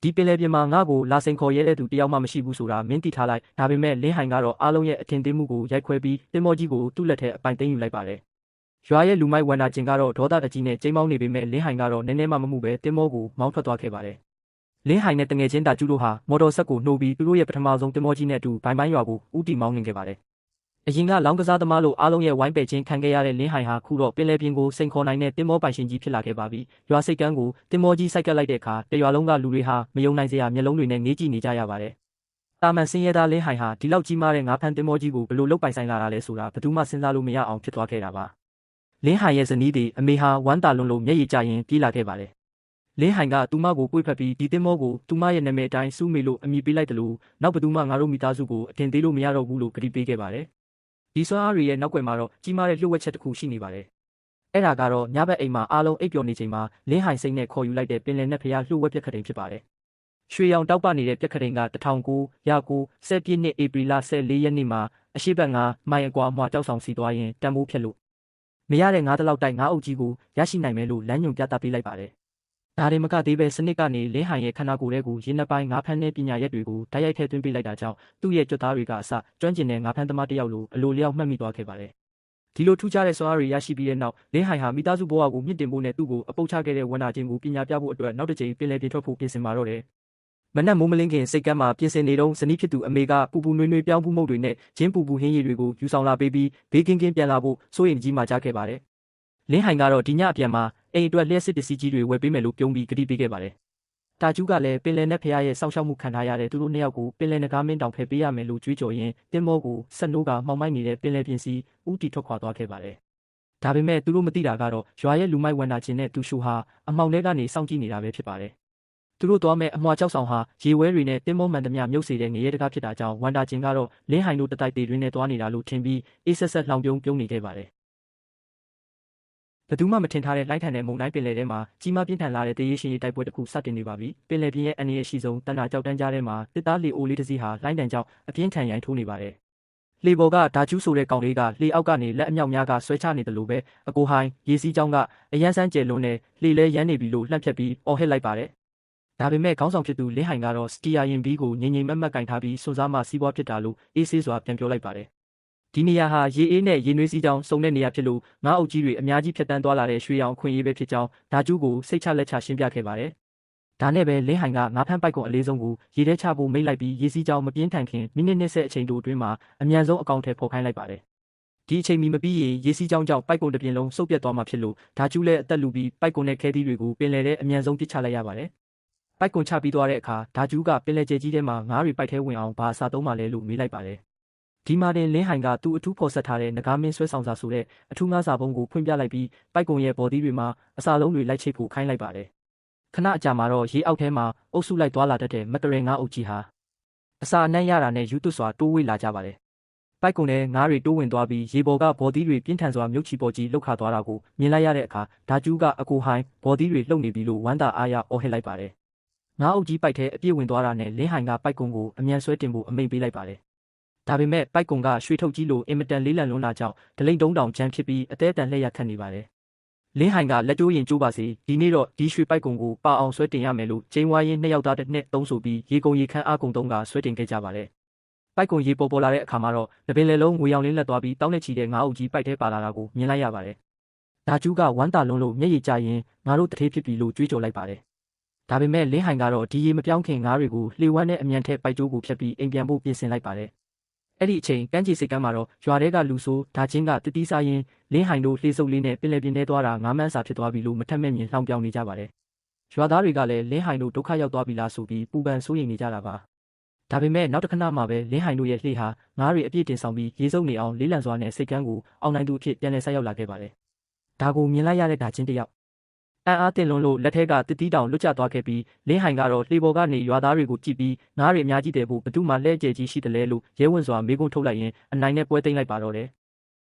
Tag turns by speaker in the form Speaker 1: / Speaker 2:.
Speaker 1: ဒီပင်လယ်ပြင်မှာငါ့ကိုလာစိန်ခေါ်ရဲတဲ့သူတယောက်မှမရှိဘူးဆိုတာမင်းသိထားလိုက်ဒါပေမဲ့လင်းဟိုင်ကတော့အားလုံးရဲ့အထင်သေးမှုကိုရိုက်ခွဲပြီးတင်မောကြီးကိုသူ့လက်ထဲအပိုင်သိမ်းယူလိုက်ပါတယ်ရွာရဲ့လူမိုက်ဝန်တာကျင်ကတော့ဒေါသတကြီးနဲ့ကျိမ်းမောင်းနေပေမဲ့လင်းဟိုင်ကတော့နည်းနည်းမှမမှုပဲတင်မောကိုမောင်းထွက်သွားခဲ့ပါတယ်လင်းဟိုင်နဲ့တငယ်ချင်းတာကျူးတို့ဟာမော်တော်ဆက်ကိုနှိုးပြီးသူတို့ရဲ့ပထမဆုံးတင်မောကြီးနဲ့အတူဘိုင်ရွာကိုဦးတီမောင်းနေခဲ့ပါတယ်အရင်ကလောင်းကစားသမားလို့အားလုံးရဲ့ဝိုင်းပယ်ချင်းခံခဲ့ရတဲ့လင်းဟိုင်ဟာခုတော့ပင်လယ်ပြင်ကိုစိန်ခေါ်နိုင်တဲ့တင်မောပိုင်ရှင်ကြီးဖြစ်လာခဲ့ပါပြီ။ရွာစိတ်ကမ်းကိုတင်မောကြီးစိုက်ကပ်လိုက်တဲ့အခါတရွာလုံးကလူတွေဟာမယုံနိုင်စရာမျက်လုံးတွေနဲ့ငေးကြည့်နေကြရပါတယ်။တာမန်စင်းရဲသားလင်းဟိုင်ဟာဒီလောက်ကြီးမားတဲ့ငါးဖမ်းတင်မောကြီးကိုဘယ်လိုလုပ်ပိုင်ဆိုင်လာတာလဲဆိုတာဘယ်သူမှစဉ်းစားလို့မရအောင်ဖြစ်သွားခဲ့တာပါ။လင်းဟိုင်ရဲ့ဇနီးတွေအမေဟာဝမ်းတာလွန်လို့မျက်ရည်ကျရင်ပြေးလာခဲ့ပါတယ်။လင်းဟိုင်ကသူမကိုပွေ့ဖက်ပြီးဒီတင်မောကိုသူမရဲ့နာမည်အတိုင်းစူးမေလို့အမည်ပေးလိုက်တယ်လို့နောက်ဘယ်သူမှငါတို့မိသားစုကိုအထင်သေးလို့မရတော့ဘူးလို့ကတိပေးခဲ့ပါတယ်ဒီစွမ်းအားတွေရဲ့နောက်ွယ်မှာတော့ကြီးမားတဲ့လျှို့ဝှက်ချက်တစ်ခုရှိနေပါတယ်။အဲ့ဒါကတော့ညဘက်အိမ်မှာအားလုံးအိပ်ပျော်နေချိန်မှာလင်းဟိုင်စိတ်နဲ့ခေါ်ယူလိုက်တဲ့ပင်လယ်နက်ဖျားလျှို့ဝှက်ပြက်ခတိန်ဖြစ်ပါတယ်။ရွှေရောင်တောက်ပနေတဲ့ပြက်ခတိန်က1909ပြည့်နှစ်ဧပြီလ14ရက်နေ့မှာအရှိတ်ဘက်9မိုင်အကွာအမွှာကြောက်ဆောင်စီသွားရင်တန်ဖိုးဖြတ်လို့မရတဲ့9တလောက်တိုက်9အုပ်ကြီးကိုရရှိနိုင်မယ်လို့လမ်းညွှန်ပြသပေးလိုက်ပါတယ်။ဒါတွေမကသေးပဲစနစ်ကနေလင်းဟိုင်ရဲ့ခန္ဓာကိုယ်ထဲကိုရင်းနှက်ပိုင်းငါးဖမ်းတဲ့ပညာရက်တွေကိုတိုက်ရိုက်ထည့်သွင်းပေးလိုက်တာကြောင့်သူ့ရဲ့ကြွသားတွေကအစကျွမ်းကျင်တဲ့ငါးဖမ်းသမားတစ်ယောက်လိုအလိုလျောက်မှတ်မိသွားခဲ့ပါတယ်။ဒီလိုထူးခြားတဲ့စွမ်းအားတွေရရှိပြီးတဲ့နောက်လင်းဟိုင်ဟာမိသားစုဘဝကိုမြင့်တင်ဖို့နဲ့သူ့ကိုအပုတ်ချခဲ့တဲ့ဝန်နာချင်းကိုပညာပြဖို့အတွက်နောက်တစ်ကြိမ်ပင်လယ်ပြင်ထွက်ဖို့ပြင်ဆင်มาတော့တယ်။မနက်မိုးမလင်းခင်စိတ်ကမ်းမှာပြင်ဆင်နေတုန်းဇနီးဖြစ်သူအမေကပူပူနွေးနွေးပြောင်းပူးမှုတ်တွေနဲ့ဂျင်းပူပူဟင်းရည်တွေကိုယူဆောင်လာပေးပြီးဘေးကင်းကင်းပြန်လာဖို့စိုးရိမ်ကြီးမှကြားခဲ့ပါတယ်။လင်းဟိုင်ကတော့ဒီညအပြန်မှာအိမ်အတွက်လျှက်စစ်ပစ္စည်းကြီးတွေဝယ်ပေးမယ်လို့ပြုံးပြီးကတိပေးခဲ့ပါတယ်။တာကျူးကလည်းပင်လယ်နက်ဖျားရဲ့စောင့်ရှောက်မှုခံထားရတဲ့သူတို့နှစ်ယောက်ကိုပင်လယ်နဂါးမင်းတောင်ဖယ်ပေးရမယ်လို့ကြွေးကြော်ရင်းတင်မောကိုဆက်နိုးကမှောင်မိုက်နေတဲ့ပင်လယ်ပြင်စီဦးတီထွက်ခွာသွားခဲ့ပါတယ်။ဒါပေမဲ့သူတို့မသိတာကတော့ရွာရဲ့လူမိုက်ဝန်တာချင်းနဲ့သူရှူဟာအမှောင်ထဲကနေစောင့်ကြည့်နေတာပဲဖြစ်ပါတယ်။သူတို့သွားမဲ့အမွှာကြောက်ဆောင်ဟာရေဝဲတွေနဲ့တင်မောမှန်သမျှမြုပ်စေတဲ့ငရဲတကားဖြစ်တာကြောင့်ဝန်တာချင်းကတော့လင်းဟိုင်တို့တတိုက်သေးတွင်နဲ့သွားနေတာလို့ထင်ပြီးအေးဆက်ဆက်လှောင်ပြုံးနေခဲ့ပါတယ်။ဘယ်သူမှမထင်ထားတဲ့လိုက်ထန်တဲ့မုန်တိုင်းပင်လယ်ထဲမှာကြီးမားပြင်းထန်လာတဲ့တရေရှင်ရေးတိုက်ပွဲတစ်ခုစတင်နေပါပြီ။ပင်လယ်ပြင်ရဲ့အနေအရှိဆုံးတန်တာကြောက်တန်းကြားထဲမှာတစ်သားလေအိုလေးတစ်စီးဟာလိုင်းတန်ကြောက်အပြင်းထန်ရိုင်ထိုးနေပါတယ်။လေပေါ်ကဓာကျူးဆိုတဲ့ကောင်လေးကလေအောက်ကနေလက်အမြောက်များကဆွဲချနေတယ်လို့ပဲအကိုဟိုင်းရေစီးကြောင်းကအရန်ဆန်းကျယ်လွန်းနဲ့လေလဲရမ်းနေပြီလို့လှန့်ဖြတ်ပြီးအော်ဟစ်လိုက်ပါတယ်။ဒါပေမဲ့ခေါင်းဆောင်ဖြစ်သူလင်းဟိုင်ကတော့စကီယာရင်ဘီကိုငြိမ်ငြိမ်မက်မက်ကင်ထားပြီးစွန်စားမှစီးပွားဖြစ်တာလို့အေးဆေးစွာပြန်ပြောလိုက်ပါတယ်ဒီနေရာဟာရေအေးနဲ့ရေနွေးစီးကြောင်းစုံတဲ့နေရာဖြစ်လို့ငါးအုပ်ကြီးတွေအများကြီးဖြတ်တန်းသွားလာတဲ့ရွှေရောင်အခွင့်အရေးပဲဖြစ်ကြောင်းဓာကျူးကိုစိတ်ချလက်ချရှင်းပြခဲ့ပါတယ်။ဒါနဲ့ပဲလင်းဟိုင်ကငါးဖမ်းပိုက်ကွန်အလေးဆုံးကိုရေထဲချဖို့မိတ်လိုက်ပြီးရေစီးကြောင်းမပြင်းထန်ခင်မိနစ်20အချိန်တိုအတွင်းမှာအမြန်ဆုံးအကောင့်ထဲပေါ်ခိုင်းလိုက်ပါတယ်။ဒီအချိန်မီမပြီးရင်ရေစီးကြောင်းကြောင့်ပိုက်ကွန်တစ်ပြင်လုံးစုပ်ပြတ်သွားမှာဖြစ်လို့ဓာကျူးလည်းအသက်လူပြီးပိုက်ကွန်နဲ့ခဲသီးတွေကိုပင်လယ်ထဲအမြန်ဆုံးပစ်ချလိုက်ရပါတယ်။ပိုက်ကွန်ချပြီးသွားတဲ့အခါဓာကျူးကပင်လယ်ကျဲကြီးထဲမှာငါးတွေပိုက်ထဲဝင်အောင်ဘာအစာသုံးမှလဲလို့မေးလိုက်ပါတယ်။ဒီမှာတင်လင်းဟိုင်ကသူ့အထူးဖော်ဆက်ထားတဲ့နဂါးမင်းဆွဲဆောင်စာဆိုတဲ့အထူးငါးစာပုံကိုဖွင့်ပြလိုက်ပြီးပိုက်ကွန်ရဲ့ဘော်ဒီတွေမှာအစာလုံးတွေလိုက်ချိတ်ဖို့ခိုင်းလိုက်ပါတယ်။ခဏအကြာမှာတော့ရေအောက်ထဲမှာအုပ်စုလိုက်သွားလာတတ်တဲ့မကရင်ငါးအုပ်ကြီးဟာအစာအနှံ့ရတာနဲ့ယူသွစွာတိုးဝေးလာကြပါတယ်။ပိုက်ကွန်နဲ့ငါးတွေတိုးဝင်သွားပြီးရေပေါ်ကဘော်ဒီတွေပြင်းထန်စွာမြုပ်ချီပေါ်ကြီးလှုပ်ခါသွားတာကိုမြင်လိုက်ရတဲ့အခါဓာကျူးကအကိုဟိုင်းဘော်ဒီတွေလှုပ်နေပြီလို့ဝမ်းသာအားရအော်ဟစ်လိုက်ပါတယ်။ငါးအုပ်ကြီးပိုက်ထဲအပြည့်ဝင်သွားတာနဲ့လင်းဟိုင်ကပိုက်ကွန်ကိုအမြန်ဆွဲတင်ဖို့အမိန့်ပေးလိုက်ပါတယ်။ဒါပေမဲ့ပိုက်ကွန်ကရွှေထုတ်ကြီးလိုအင်မတန်လေးလံလွန်းတာကြောင့်ဒလိမ့်တုံးတောင်ချမ်းဖြစ်ပြီးအသေးအတန်လှည့်ရခတ်နေပါတယ်။လင်းဟိုင်ကလက်ကျိုးရင်ကျိုးပါစေဒီနေ့တော့ဒီရွှေပိုက်ကွန်ကိုပါအောင်ဆွဲတင်ရမယ်လို့ကျင်းဝါရင်နှစ်ယောက်သားတစ်နှစ်သုံးဆိုပြီးရေကုန်ရေခမ်းအားကုန်သုံးကဆွဲတင်ခဲ့ကြပါတယ်။ပိုက်ကွန်ရေပေါ်လာတဲ့အခါမှာတော့တပင်လေလုံးငွေရောင်လင်းလက်သွားပြီးတောင်းနဲ့ချီတဲ့ငါးအုပ်ကြီးပိုက်ထဲပါလာတာကိုမြင်လိုက်ရပါတယ်။ဒါကျူးကဝမ်းတာလွန်းလို့မျက်ရည်ကျရင်ငါတို့တထေးဖြစ်ပြီလို့ကြွေးကြော်လိုက်ပါတယ်။ဒါပေမဲ့လင်းဟိုင်ကတော့ဒီရေမပြောင်းခင်ငါးတွေကိုလှေဝမ်းနဲ့အမြန်ထက်ပိုက်ကျိုးကိုဖြတ်ပြီးအိမ်ပြန်ဖို့ပြင်ဆင်လိုက်ပါတယ်။အဲ့ဒီအချိန်ကမ်းခြေစိတ်ကမ်းမှာတော့ရွာထဲကလူဆိုးဓာချင်းကတတိစားရင်လင်းဟိုင်တို့လှေစုပ်လေးနဲ့ပင်လယ်ပြင်ထဲသွားတာငါးမန်းစာဖြစ်သွားပြီလို့မထက်မဲ့မြင်လှောင်ပြောင်နေကြပါတယ်။ရွာသားတွေကလည်းလင်းဟိုင်တို့ဒုက္ခရောက်သွားပြီလားဆိုပြီးပူပန်စိုးရိမ်နေကြတာပါ။ဒါပေမဲ့နောက်တစ်ခဏမှပဲလင်းဟိုင်တို့ရဲ့လှေဟာငါးတွေအပြည့်တင်ဆောင်ပြီးရေစုပ်နေအောင်လေးလံစွာနဲ့စိတ်ကမ်းကိုအောင်နိုင်သူအဖြစ်ပြန်လည်ဆက်ရောက်လာခဲ့ပါတယ်။ဒါကိုမြင်လိုက်ရတဲ့ဓာချင်းတယောက်အံ့အားသင့်လွန်းလို့လက်ထဲကတစ်တီးတောင်လွတ်ကျသွားခဲ့ပြီးလင်းဟိုင်ကတော့လှေပေါ်ကနေရွာသားတွေကိုကြည့်ပြီးငါးတွေအများကြီးတည်ဖို့ဘသူမှလဲကျဲကြီးရှိတယ်လဲလို့ရဲဝံ့စွာမေးခွန်းထုတ်လိုက်ရင်အနိုင်နဲ့ပွဲသိမ်းလိုက်ပါတော့တယ်